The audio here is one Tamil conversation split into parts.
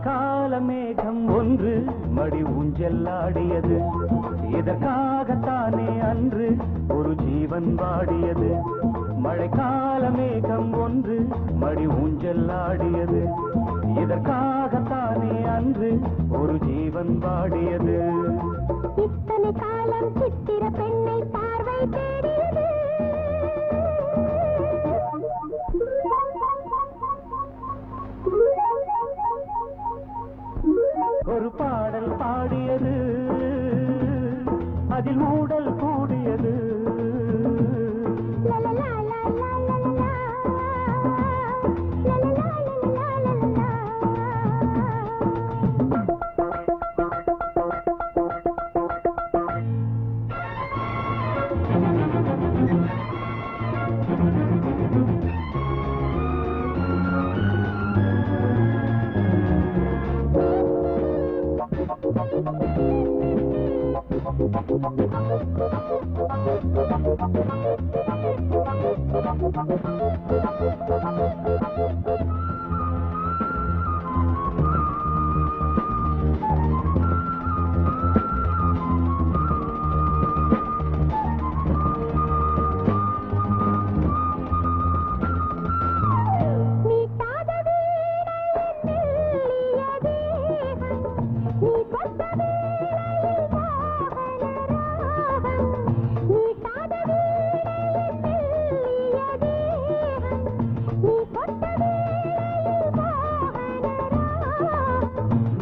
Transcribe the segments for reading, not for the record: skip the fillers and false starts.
மழைக்கால மேகம் ஒன்று மடி ஊஞ்செல்லாடியது. இதற்காகத்தானே அன்று ஒரு ஜீவன் வாடியது. மழைக்கால மேகம் ஒன்று மடி ஊஞ்செல்லாடியது. இதற்காகத்தானே அன்று ஒரு ஜீவன் வாடியது. இத்தனை காலம் சித்திர பெண்ணை பார்வை தேடியது. ஒரு பாடல் பாடியது, அதில் மூடல் கூடியது.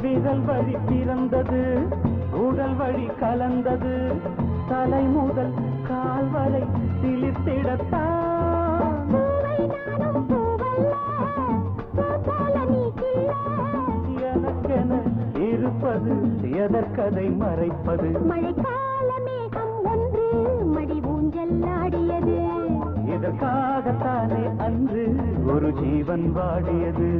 விரல் வழி பிறந்தது, உடல் வழி கலந்தது. தலை முதல் கால் வரை சிலிர்த்திடத்தான். எனக்கென இருப்பது எதற்கதை மறைப்பது. மழைக்கால மேகம் ஒன்று மடி ஊஞ்செல்லாடியது. இதற்காகத்தானே அன்று ஒரு ஜீவன் வாடியது.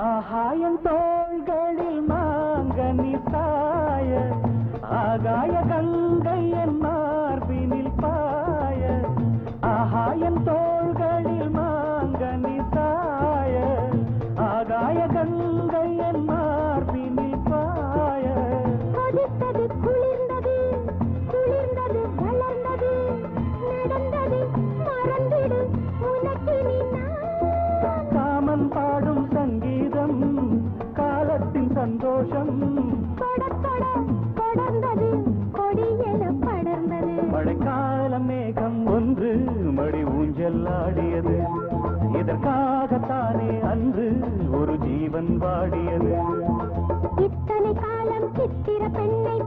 ஆகாயம் தோள்களில் மாங்கனி சாய, ஆகாய கங்கை என் மார்பினில் பாய. ஆகாயம் தோள்களில் மாங்கனி சாய, ஆகாய கங்கை என் மார்பினில் பாய. கொதித்தது குளிர்ந்தது, குளிர்ந்தது வளர்ந்தது, நடந்தது மறந்திடு உனக்கினி நான். காமன் பாடும் சங்கீதம், காலத்தின் சந்தோஷம். கொடர்ந்தது கொடியென படர்ந்தது. மழைக்கால மேகம் ஒன்று மடி ஊஞ்செல்லாடியது. இதற்காகத்தானே அன்று ஒரு ஜீவன் வாடியது. இத்தனை காலம் சித்திர பெண்ணை